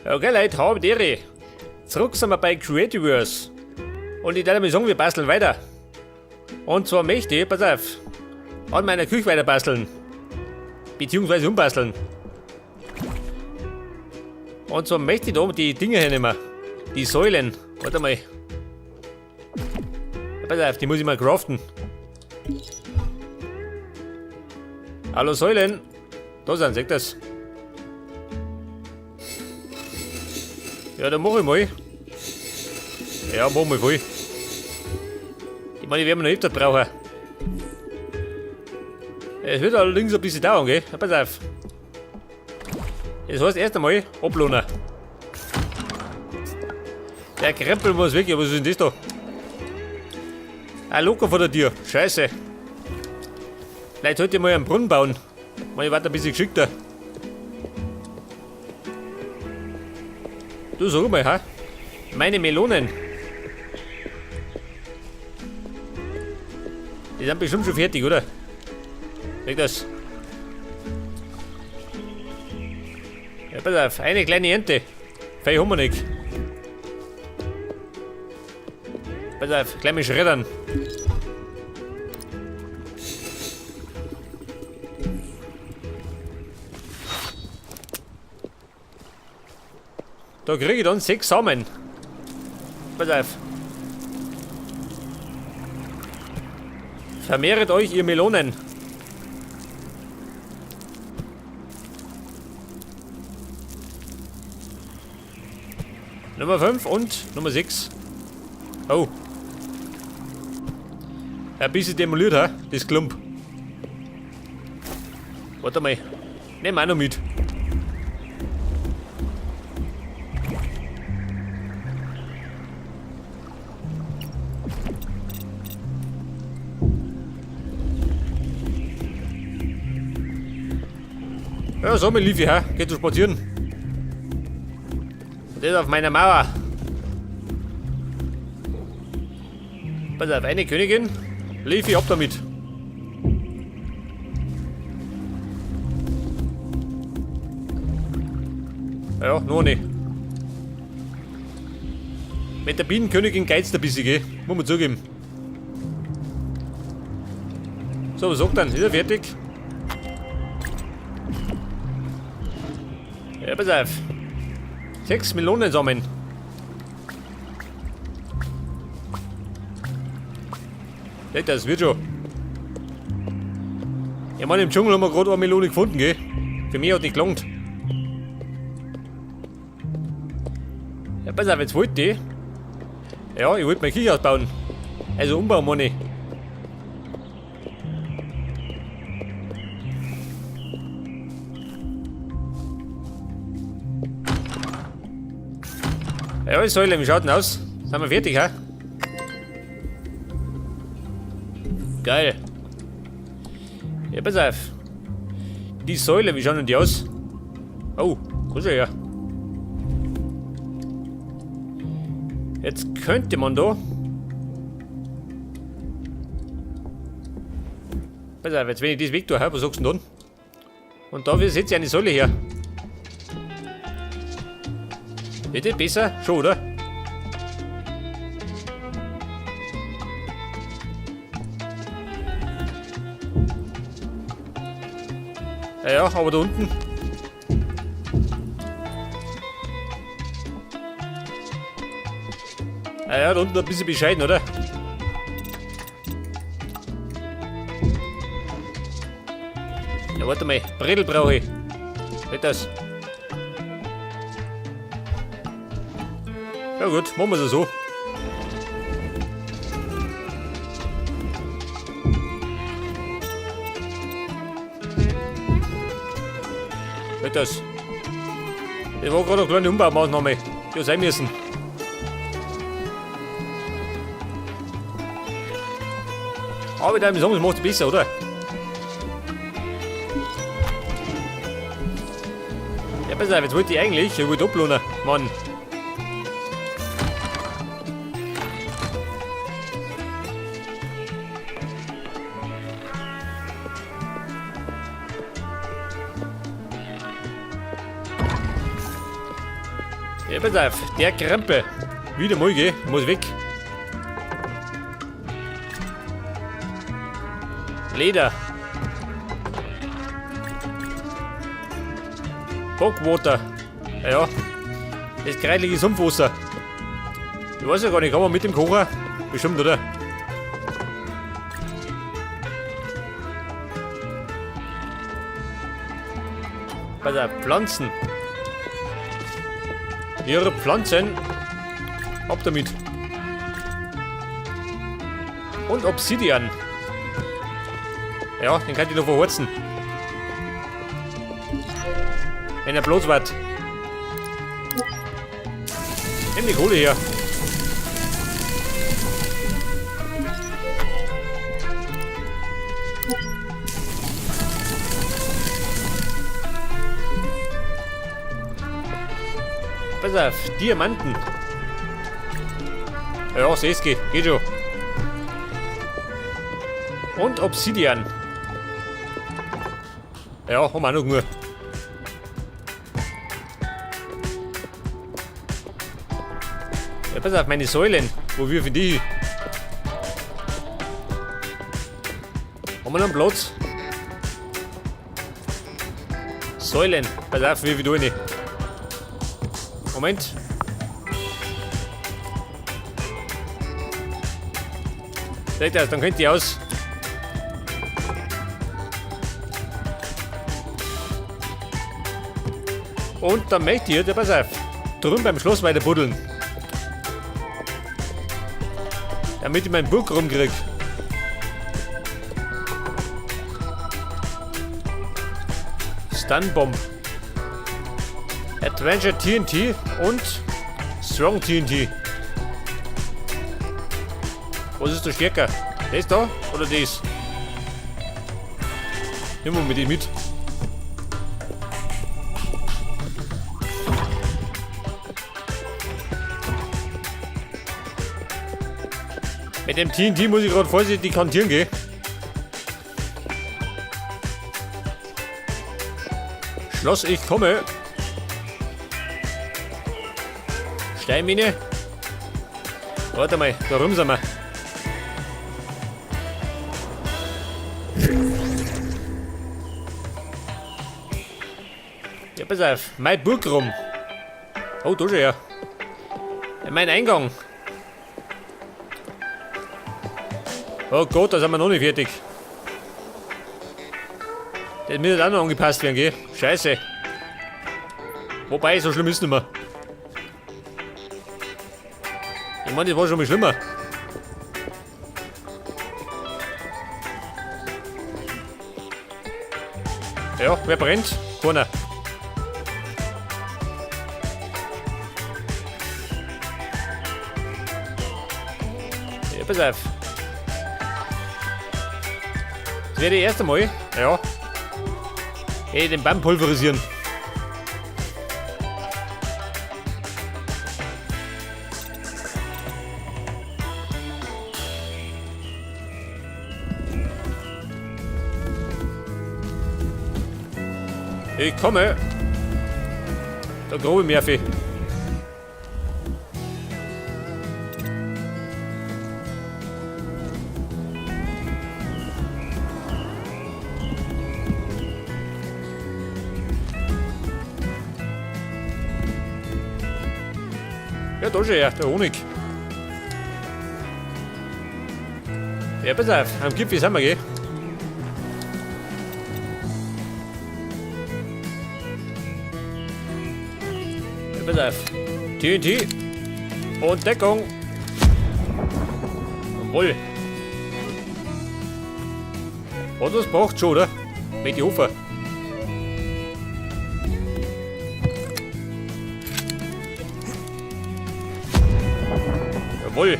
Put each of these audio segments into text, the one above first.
Okay Leute, habe die Ehre. Zurück sind wir bei Creativerse. Und ich darf mal sagen, wir basteln weiter. Und zwar möchte ich, pass auf, an meiner Küche weiter basteln. Beziehungsweise umbasteln. Und zwar möchte ich da die Dinge hernehmen. Die Säulen. Warte mal. Pass auf, die muss ich mal craften. Hallo Säulen. Da sind, seht das. Ja, dann mach ich mal. Ja, mach mal voll. Ich meine, die werden wir noch öfter brauchen. Es wird allerdings ein bisschen dauern, gell? Pass auf. Das heißt erst einmal ablohnen. Der Krempel muss weg, ja, was ist denn das da? Ein Locker vor der Tür, scheiße. Vielleicht sollte ich mal einen Brunnen bauen. Ich warte ein bisschen geschickter. Du sag mal, ha? Meine Melonen. Die sind bestimmt schon fertig, oder? Weg das. Ja, pass auf, eine kleine Ente. Viel haben wir nicht. Pass auf, gleich mal schreddern. Da kriege ich dann 6 Samen. Pass auf. Vermehret euch ihr Melonen. Nummer 5 und Nummer 6. Oh. Ein bisschen demoliert, ha? Das Klump. Warte mal. Nehmen wir auch noch mit. Ja, so mein Liefi, ha? Geht du spazieren? Und das auf meiner Mauer. Pass auf, eine Königin. Liefi, ab damit. Ja, noch nicht. Mit der Bienenkönigin geizt ein bisschen, gell? Muss man zugeben. So, was sagt dann? Ist er fertig? Ja, pass auf. 6 Melonensamen. Das wird schon. Ja, Mann, im Dschungel haben wir gerade eine Melone gefunden, gell? Für mich hat nicht gelangt. Ja, pass auf, jetzt wollte ich. Ja, ich wollte mein Küche bauen. Also umbauen, Mann. Ja, Säule, wie schaut denn aus? Sind wir fertig, ha? Geil. Ja, pass auf. Die Säule, wie schauen denn die aus? Oh, was ist ja? Jetzt könnte man da. Pass auf, jetzt wenn ich das weg tue, was sagst du denn dann? Und da setze ich eine Säule her. Wird das besser? Schon, oder? Ja, aber da unten. Ja, da unten ein bisschen bescheiden, oder? Ja, warte mal. Bredel brauche ich. Nicht das. Ja gut, machen wir es so. Nicht das. Das war gerade eine kleine Umbaumaßnahme. Die sein müssen. Aber ich würde sagen, das macht es besser, oder? Ja, pass auf, jetzt wollte ich eigentlich, ich wollte ablohnen, Mann. Ja, pass auf, der Krempel. Wieder mal, gell? Muss weg. Leder. Bockwater. Ja. Das kreidliche Sumpfwasser. Ich weiß ja gar nicht, kann man mit dem Kocher? Bestimmt, oder? Pass auf, Pflanzen. Ihre Pflanzen. Ab damit. Und Obsidian. Ja, den kann ich noch verhurzen. Wenn er bloß wird. Nimm die Kohle her. Pass auf, Diamanten. Ja, seh's, geht schon. Und Obsidian. Ja, haben wir auch noch nur. Ja, pass auf, meine Säulen. Wo wir für die? Haben wir noch einen Platz? Säulen. Pass auf, wie da rein. Moment. Seht ihr, dann könnt ihr aus. Und dann möchte ich, ja, pass auf, drüben beim Schloss weiter buddeln. Damit ich meinen Burg rumkrieg. Stunbomb. Adventure TNT und Strong TNT. Was ist der stärker? Das da oder das? Nehmen wir mit dem mit. Mit dem TNT muss ich gerade vorsichtig kantieren gehen. Schloss, ich komme. Steinmine. Warte mal, da rum sind wir. Ja, pass auf, mein Burg rum. Oh, da schon ja. Mein Eingang. Oh Gott, da sind wir noch nicht fertig. Das muss auch noch angepasst werden, gell? Scheiße. Wobei, so schlimm ist es nicht mehr. Ich meine, das war schon mal schlimmer. Ja, wer brennt? Keiner. Ja, pass auf. Das wäre das erste Mal. Ja. Hey, den Baum pulverisieren. Ich komme. Der grobe Murphy. Ja, da schon ja, der Honig. Ja, pass auf, am Gipfel sind wir, gell? Pass auf. TNT. Und Deckung. Jawohl. Und das braucht schon, oder? Mit die Hofer. Jawohl.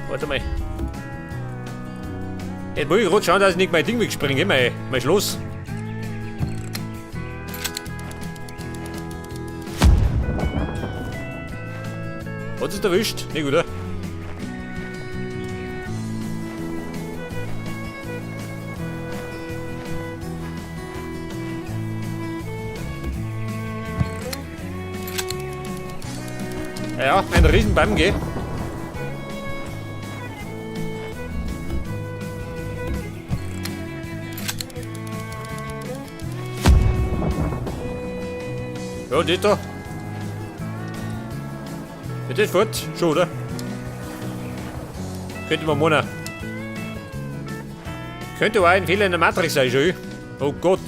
Warte mal. Jetzt muss ich gerade schauen, dass ich nicht mein Ding wegspringe, mein Schloss. Hat es erwischt? Nicht, oder? Ja, ein Riesenbaum, gell? Ja, das da. Ja, das fort. Schon, oder? Könnte man meinen. Könnte auch ein Fehler in der Matrix sein, schon. Oh Gott.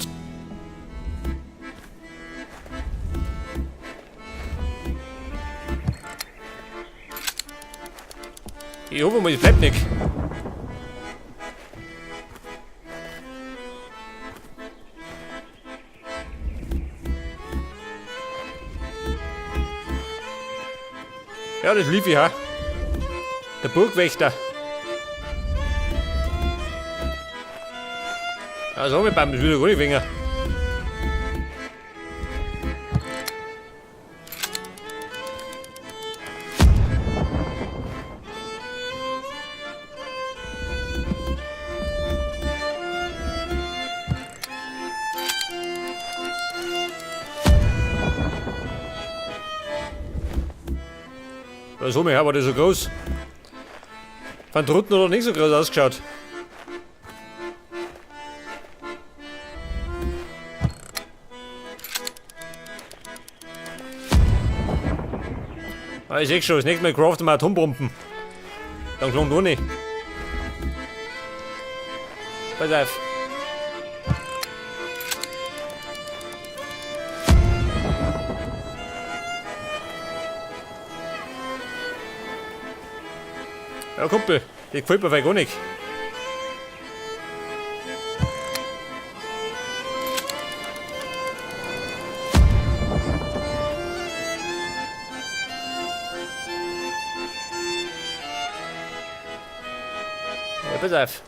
Ich hoffe mal, es bleibt nicht. Ja, das lief ich, ha. Der Burgwächter. Ja, sag mir, Bam, das will ich gar nicht weniger. Ja, so mir, war das so groß. Von drunten oder nicht so groß ausgeschaut. Ah, ich seh schon, das nächste Mal craften wir Atombomben. Dann klang nur nicht. Pass auf. Ja, Kumpel, das gefällt mir vielleicht gar nicht. Ja, pass auf.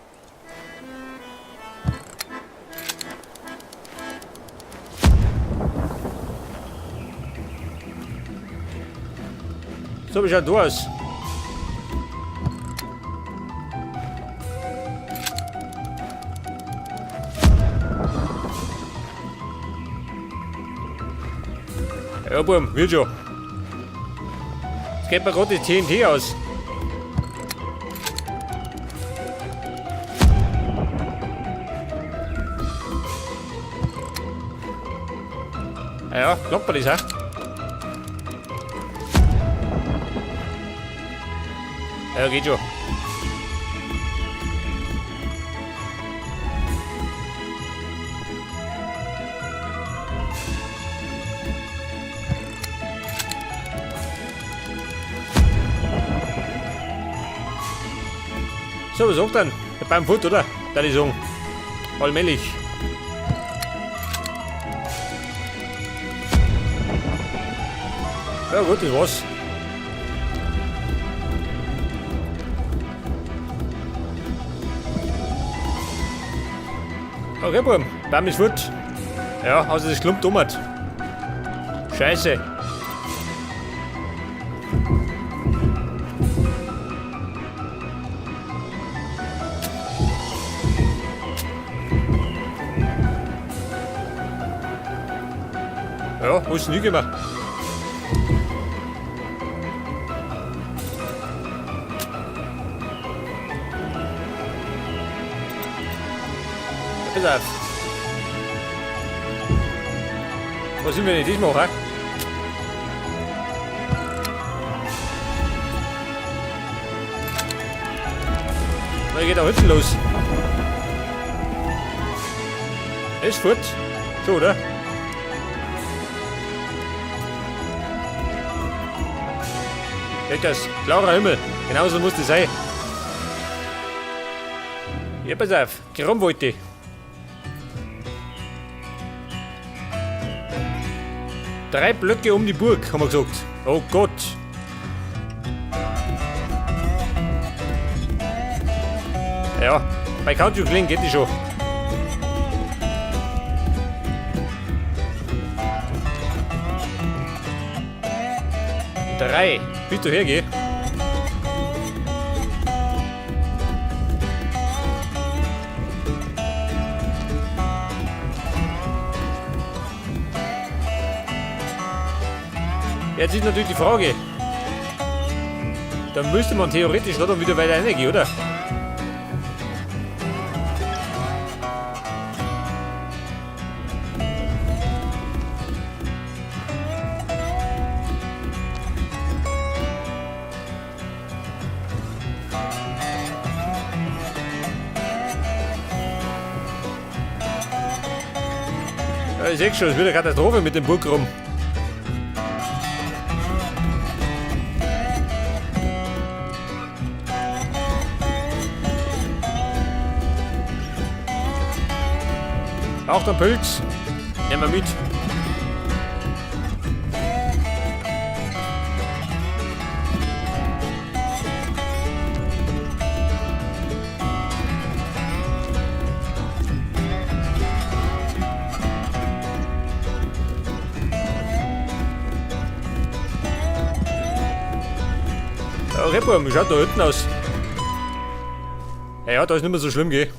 So, wie schaut du aus? Ja, Bum, wird schon. Jetzt geht mir gerade das TNT aus. Ja, klappt mir das, ha? Ja, geht schon. So, was sagt dann? Der Baum fort, oder? Da die sagen. Allmählich. Ja gut, das war's. Okay, Bum, Baum ist fort. Ja, außer das Klump dummert. Scheiße. Ja, muss nie gemacht. Pass auf. Was sind wir denn diesmal machen? Na, geht da hinten los. Ist fort. So, oder? Das blauer Himmel, genauso muss das sein. Ja, pass auf, geh rum wollte ich. Drei Blöcke um die Burg, haben wir gesagt. Oh Gott. Ja, bei Country Kling geht die schon. Drei. Willst du hergehen? Jetzt ist natürlich die Frage, Dann müsste man theoretisch noch wieder weiter reingehen, oder? Ja, ich sehe schon, es wird eine Katastrophe mit dem Burg rum. Auch der Pilz. Nehmen wir mit. Ja, Repo, wie schaut da hinten aus? Ja, da ist nicht mehr so schlimm, gell?